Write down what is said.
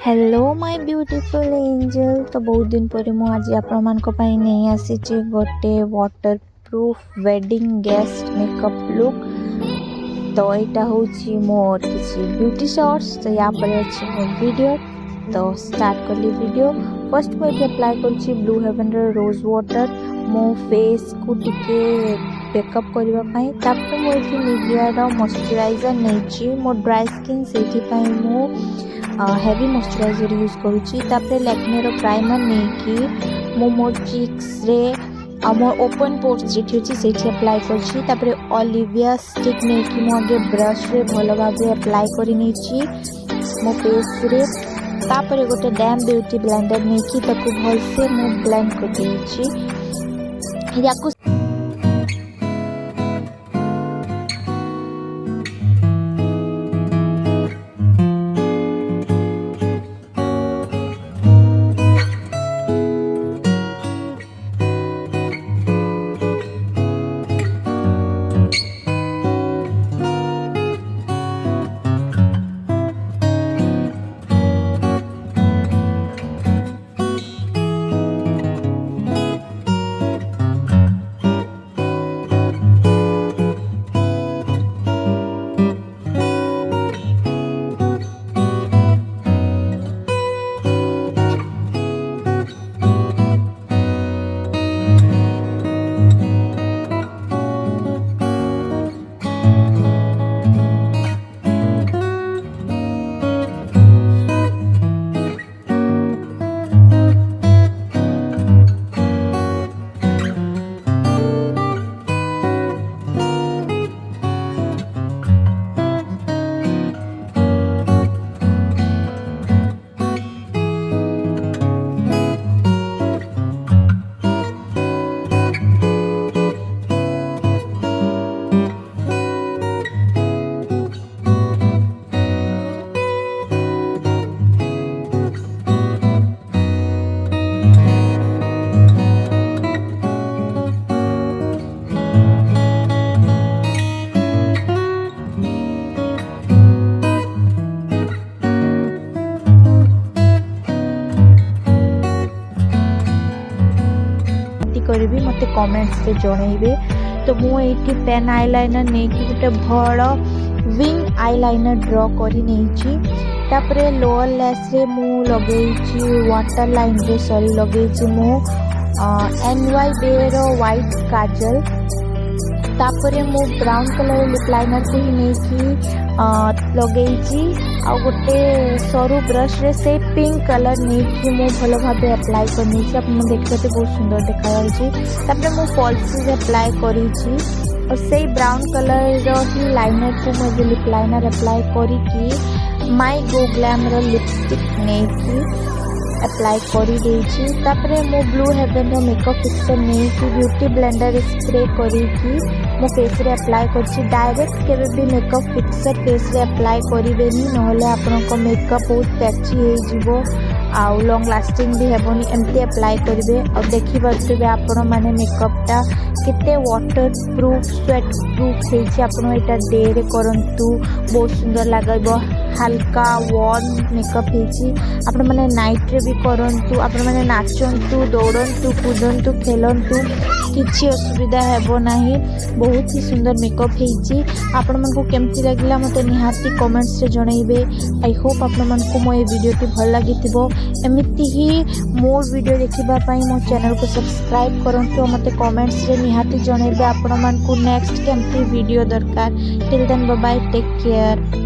Hello my beautiful angel. तो बहुत दिन पर मुझे आपण नहीं आसी गोटे water proof wedding guest makeup look. तो यहाँ हूँ मोर किसी ब्यूटी शॉर्ट्स। तो यहाँ पर अच्छी मोर वीडियो। तो स्टार्ट कली वीडियो। फर्स्ट मुझे अप्लाई कर ब्लू हेवन रोज वाटर मो फेस को टिके मेकअप करने। तापर मुझे निविया मॉइस्चराइजर नहीं मो ड्राई स्किन से हेवी मॉइस्चराइजर यूज करुँच। लैक्मे प्राइमर नहीं कि मो चिक्स रे मोर ओपन पोर्स जी अच्छी से अप्लाई कर। ओलिविया स्टिक नहीं कि मुझे ब्रश रे भल भाव अप्लाई कर मो फेस रे। तापर गोटे डैम ब्यूटी ब्लेंडर नहीं कि भलसे मु ब्लेंड कर करी मते कमेंट्स रे जनइबे। तो मुझे पेन आईलाइनर नहीं कि गोटे भल विंग आईलाइनर ड्रॉ करी नहीं। तापरे लोअर लैश रे मु लगे वाटर लाइन रे सॉरी लगे मु NY बे रो व्हाइट काजल। तापरे मु ब्राउन कलर लिप लाइनर को ही नहीं कि लगे आ गोटे सरू ब्रश रे से पिंक कलर नहीं कि मु भल भाव अप्लाई करनी देखते बहुत सुंदर देखा। मु फॉल्स अप्लाई करी और से ब्राउन कलर ही लाइनर को मुझे लिप लाइनर अप्लाई करी माई गो ग्लैम लिपस्टिक नहीं कि अप्लाई करी देछि। तापरे मो ब्लू हेवन रो मेकअप फिक्सर नहीं कि ब्यूटी ब्लेंडर स्प्रे करी मो फेस रे अप्लाई करछि। डायरेक्ट केबे भी मेकअप फिक्सर फेस रे अप्लाई करिवेनी नहले आपनको मेकअप बहुत पैची हो जिवो आउ लॉन्ग लास्टिंग भी हेबनी। एमती अप्लाई करिवे और देखि बतबे आपण माने मेकअपटा केते वाटर प्रूफ स्वेट प्रूफ हेछि। आपण एटा डे रे करंतु बहुत सुंदर लागबो। हल्का वार्म मेकअप हेछि। आपण माने नाइट रे भी करंतु आपण माने नाचंतु दौड़ंतु कूदंतु खेलंतु किछि असुविधा हेबो नाही। बहुत ही सुंदर मेकअप हेछि। आपण मानकु केमति लागिला मते निहाती कमेंट्स रे जणाइबे। आई होप आपण मानकु मो ए वीडियो टी भल लागिथिबो। एमिति ही मोर वीडियो देखिबा पई मो चैनल को सब्सक्राइब करंतु। मते कमेंट्स रे निहाती जणाइबे आपण मानकु नेक्स्ट केमति वीडियो दरकार। Till then bye bye, take care.